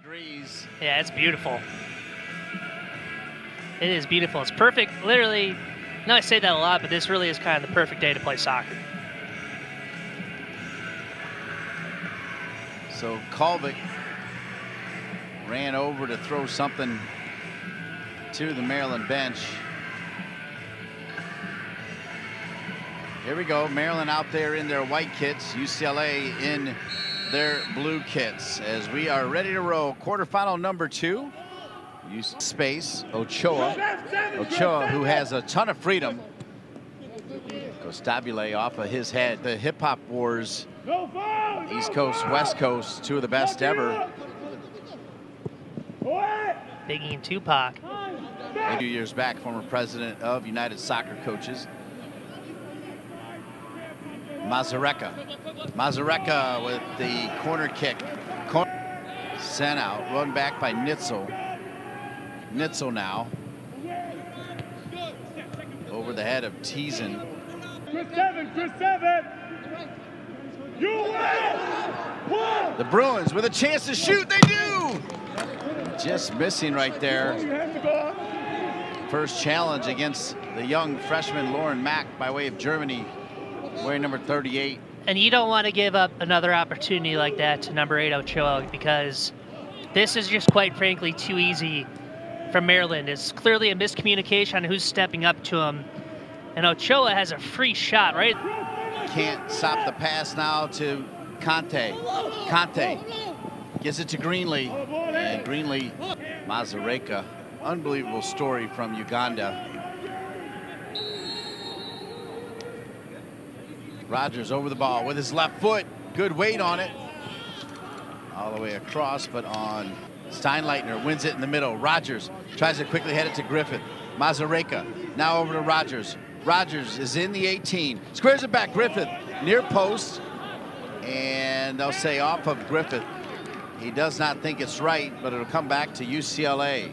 degrees. Yeah, it's beautiful. It is beautiful. It's perfect. Literally, I know I say that a lot, but this really is kind of the perfect day to play soccer. So Colvick ran over to throw something to the Maryland bench. Here we go. Maryland out there in their white kits. UCLA in their blue kits as we are ready to roll. Quarterfinal number 2. Use space. Ochoa, who has a ton of freedom. Costabile off of his head. The hip hop wars, East Coast, West Coast, 2 of the best ever. Biggie and Tupac. A few years back, former president of United Soccer Coaches. Mazureka with the corner kick. Sent out, run back by Nitzel. Nitzel now. Over the head of Teasen. Chris seven. You win! The Bruins with a chance to shoot, they do! Just missing right there. First challenge against the young freshman Lauren Mack by way of Germany, wearing number 38. And you don't want to give up another opportunity like that to number 8 Ochoa, because this is just quite frankly too easy for Maryland. It's clearly a miscommunication on who's stepping up to him. And Ochoa has a free shot, right? Can't stop the pass now to Conte. Conte gives it to Greenlee. And Greenlee, Mazureka. Unbelievable story from Uganda. Rogers over the ball with his left foot. Good weight on it. All the way across, but on Steinleitner, wins it in the middle. Rogers tries to quickly head it to Griffith. Mazureka now over to Rogers. Rogers is in the 18. Squares it back. Griffith near post. And they'll say off of Griffith. He does not think it's right, but it'll come back to UCLA.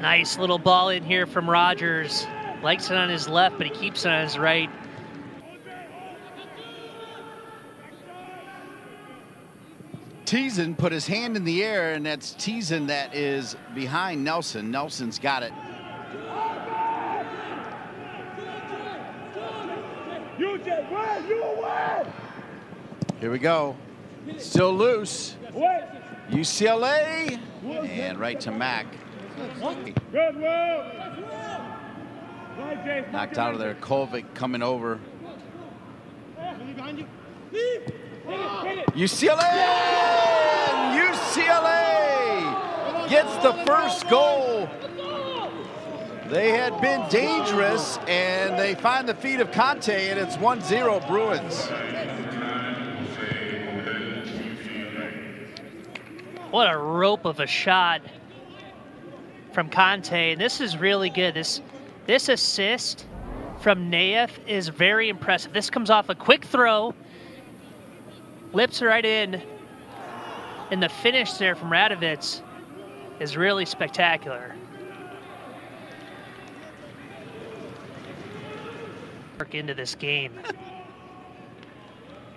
Nice little ball in here from Rogers. Likes it on his left, but he keeps it on his right. Teasen put his hand in the air, and that's Teasen that is behind Nelson. Nelson's got it. Here we go. Still loose. UCLA. And right to Mack. Knocked out of there. Colvick coming over. UCLA! UCLA gets the first goal. They had been dangerous, and they find the feet of Conte, and it's 1-0 Bruins. What a rope of a shot from Conte. This is really good. This assist from Naif is very impressive. This comes off a quick throw. Lips right in. And the finish there from Radovitz is really spectacular. Work into this game.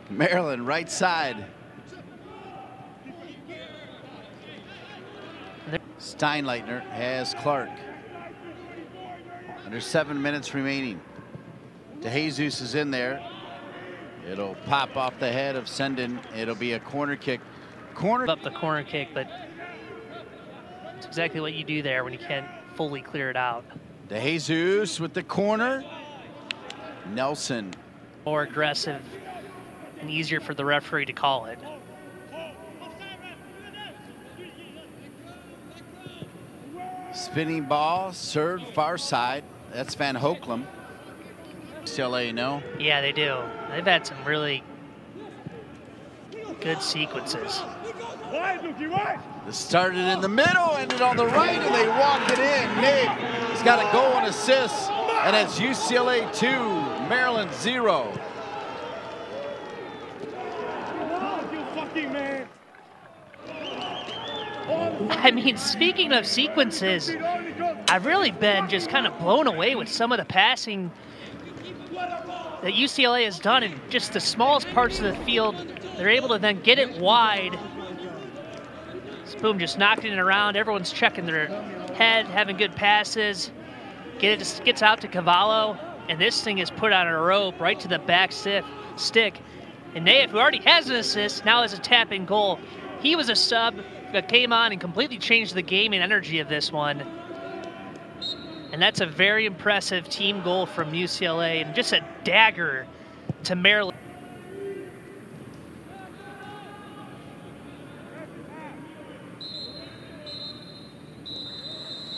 Maryland right side. Steinleitner has Clark. Under 7 minutes remaining. DeJesus is in there. It'll pop off the head of Sendin. It'll be a corner kick. Up the corner kick, but it's exactly what you do there when you can't fully clear it out. DeJesus with the corner. Nelson. More aggressive and easier for the referee to call it. Spinning ball, served far side. That's Van Hoeklem. UCLA, no? Yeah, they do. They've had some really good sequences. This started in the middle, ended on the right, and they walk it in. Nate has got a goal and assist, and it's UCLA 2, Maryland 0. I mean, speaking of sequences, I've really been just kind of blown away with some of the passing that UCLA has done in just the smallest parts of the field They're able to then get it wide. Boom, just knocking it around. Everyone's checking their head, having good passes. Gets out to Cavallo, and this thing is put on a rope right to the back stick. And Naif, who already has an assist, now has a tap-in goal. He was a sub that came on and completely changed the game and energy of this one. And that's a very impressive team goal from UCLA, and just a dagger to Maryland.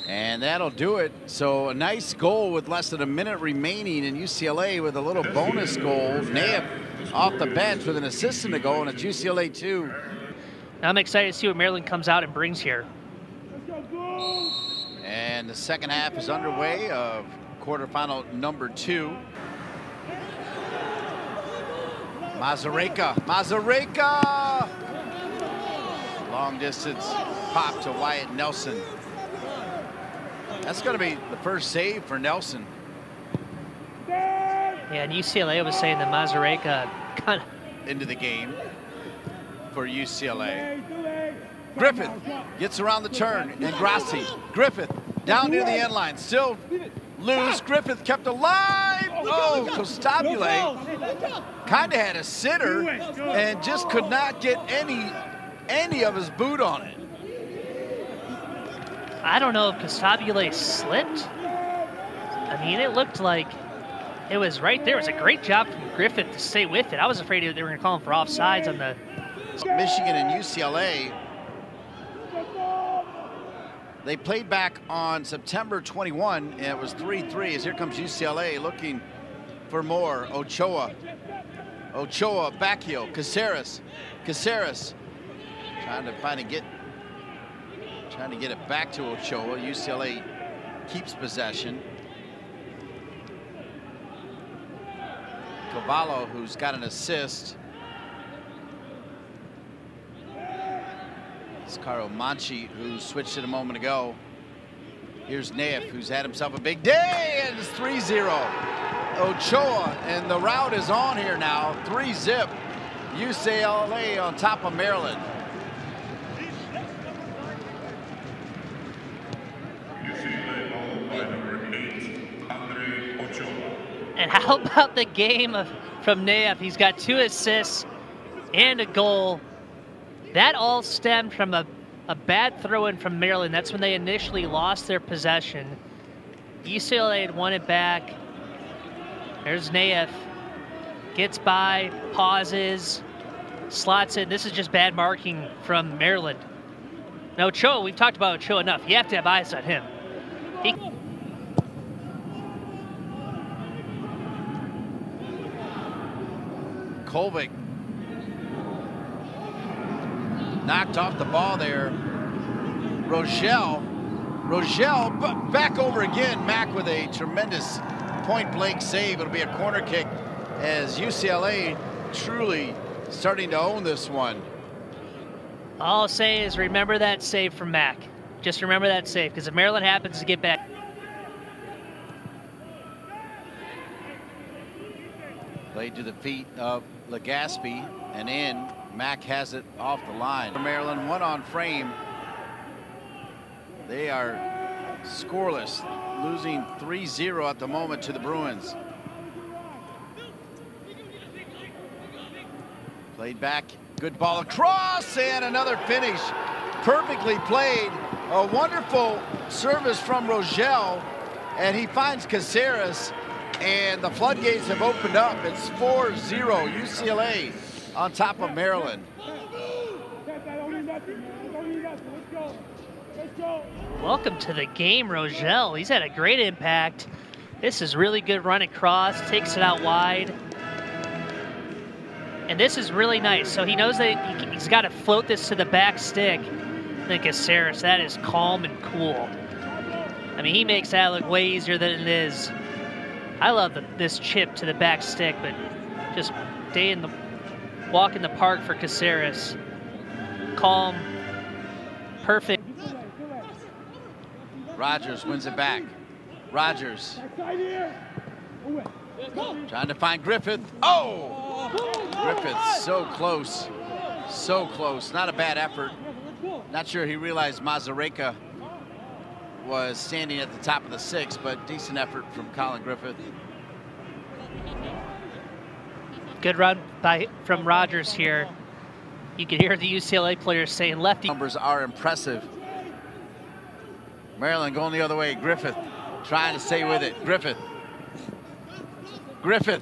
And that'll do it. So a nice goal with less than a minute remaining, in UCLA with a little bonus goal. Naif off the bench with an assist in the goal, and it's UCLA 2. Now I'm excited to see what Maryland comes out and brings here. And the second half is underway of quarterfinal number 2. Mazureka! Long distance pop to Wyatt Nelson. That's going to be the first save for Nelson. Yeah, and UCLA was saying that Mazureka kind of into the game for UCLA. Griffith gets around the turn, and Grassi. Griffith down near the end line, still loose. Griffith kept alive. Oh, Costabile kind of had a sitter and just could not get any of his boot on it. I don't know if Costabile slipped. I mean, it looked like it was right there. It was a great job from Griffith to stay with it. I was afraid they were going to call him for offsides on the... Michigan and UCLA, they played back on September 21, and it was 3-3, as here comes UCLA looking for more. Ochoa, back heel. Caceres, trying to get it back to Ochoa. UCLA keeps possession. Cavallo, who's got an assist. It's Caro Manchi, who switched it a moment ago. Here's Naif, who's had himself a big day, and it's 3-0. Ochoa, and the route is on here now. 3-zip. UCLA on top of Maryland. And how about the game from Naif? He's got 2 assists and a goal. That all stemmed from a bad throw-in from Maryland. That's when they initially lost their possession. UCLA had won it back. There's Naif. Gets by, pauses, slots it. This is just bad marking from Maryland. Now Ochoa, we've talked about Ochoa enough. You have to have eyes on him. Kolvik knocked off the ball there. Rogel back over again. Mack with a tremendous point-blank save. It'll be a corner kick as UCLA truly starting to own this one. All I'll say is remember that save from Mack. Just remember that save, because if Maryland happens to get back. Played to the feet of Legaspi and in. Mack has it off the line. Maryland, 1 on frame. They are scoreless, losing 3-0 at the moment to the Bruins. Played back, good ball across, and another finish. Perfectly played. A wonderful service from Rogel, and he finds Caceres, and the floodgates have opened up. It's 4-0 UCLA on top of Maryland. Welcome to the game, Rogel. He's had a great impact. This is really good run across, takes it out wide. And this is really nice. So he knows that he's got to float this to the back stick. I think Caceres, that is calm and cool. I mean, he makes that look way easier than it is. I love this chip to the back stick, but just walk in the park for Caceres. Calm, perfect. Rogers wins it back. Rogers Trying to find Griffith. Oh! Griffith so close. So close. Not a bad effort. Not sure he realized Mazareka was standing at the top of the six, but decent effort from Colin Griffith. Good run from Rogers here. You can hear the UCLA players saying lefty. Numbers are impressive. Maryland going the other way. Griffith trying to stay with it. Griffith. Griffith.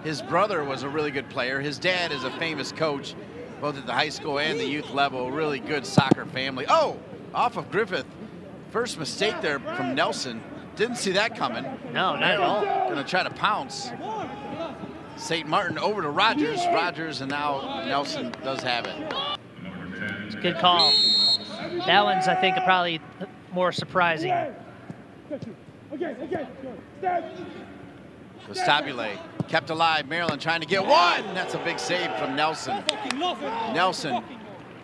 His brother was a really good player. His dad is a famous coach, both at the high school and the youth level. Really good soccer family. Oh, off of Griffith. First mistake there from Nelson. Didn't see that coming. No, not at all. Gonna try to pounce. St. Martin over to Rogers. Rogers, and now Nelson does have it. It's a good call. That one's, I think, probably more surprising. Costabile kept alive. Maryland trying to get one. That's a big save from Nelson. Nelson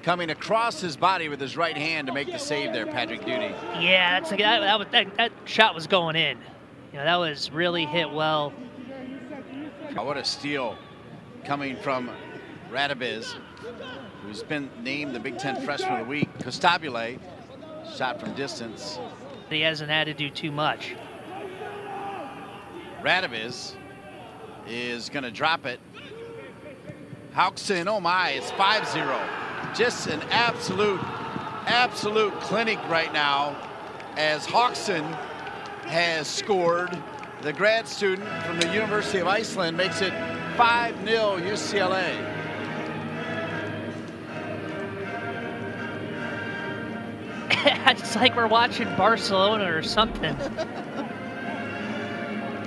coming across his body with his right hand to make the save there, Patrick Duty. Yeah, that shot was going in. You know, that was really hit well. Oh, what a steal coming from Radoviz, who's been named the Big Ten Freshman of the Week. Costabile, shot from distance. He hasn't had to do too much. Radoviz is going to drop it. Hauckson, oh my, it's 5-0. Just an absolute clinic right now as Hauckson has scored. The grad student from the University of Iceland makes it 5-0 UCLA. It's like we're watching Barcelona or something.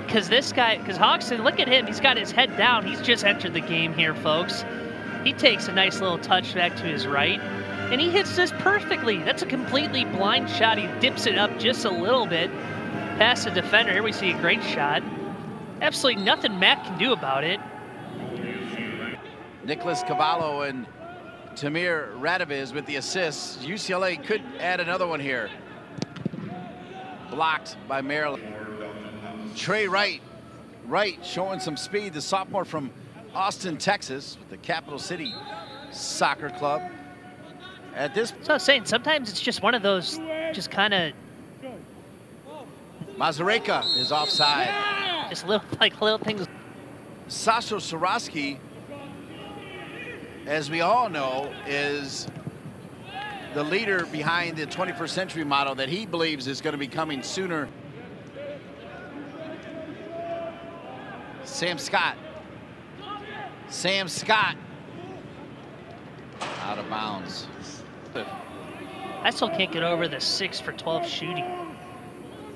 Because Hauckson, look at him. He's got his head down. He's just entered the game here, folks. He takes a nice little touch back to his right, and he hits this perfectly. That's a completely blind shot. He dips it up just a little bit past the defender. Here we see a great shot. Absolutely nothing Matt can do about it. Nicholas Cavallo and Tamir Radoviz with the assists. UCLA could add another one here. Blocked by Maryland. Trey Wright showing some speed, the sophomore from Austin, Texas, with the Capital City Soccer Club. At this, so I was saying, sometimes it's just one of those, just kind of. Mazareka is offside. Just little things. Sasho Sorosky, as we all know, is the leader behind the 21st century model that he believes is going to be coming sooner. Sam Scott out of bounds. I still can't get over the 6 for 12 shooting.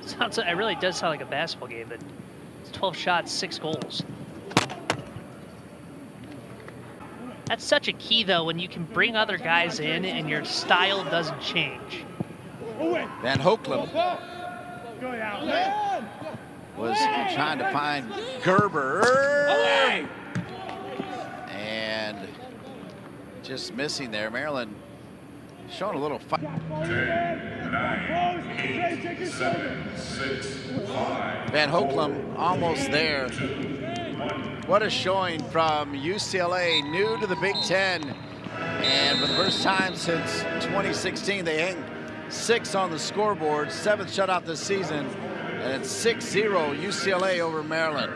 It really does sound like a basketball game, but it's 12 shots, 6 goals. That's such a key, though, when you can bring other guys in and your style doesn't change. Van Hoeklam was trying to find Gerber. And just missing there. Maryland showing a little fight. 10, 9, 8, 7, 6, 5. Van Hoeklam almost there. What a showing from UCLA, new to the Big Ten. And for the first time since 2016, they hang 6 on the scoreboard, 7th shutout this season. And it's 6-0 UCLA over Maryland.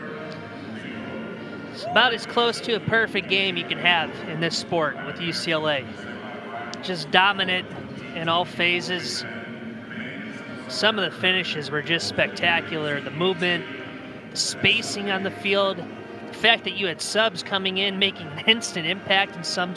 It's about as close to a perfect game you can have in this sport with UCLA. Just dominant in all phases. Some of the finishes were just spectacular. The movement, the spacing on the field, the fact that you had subs coming in, making an instant impact in some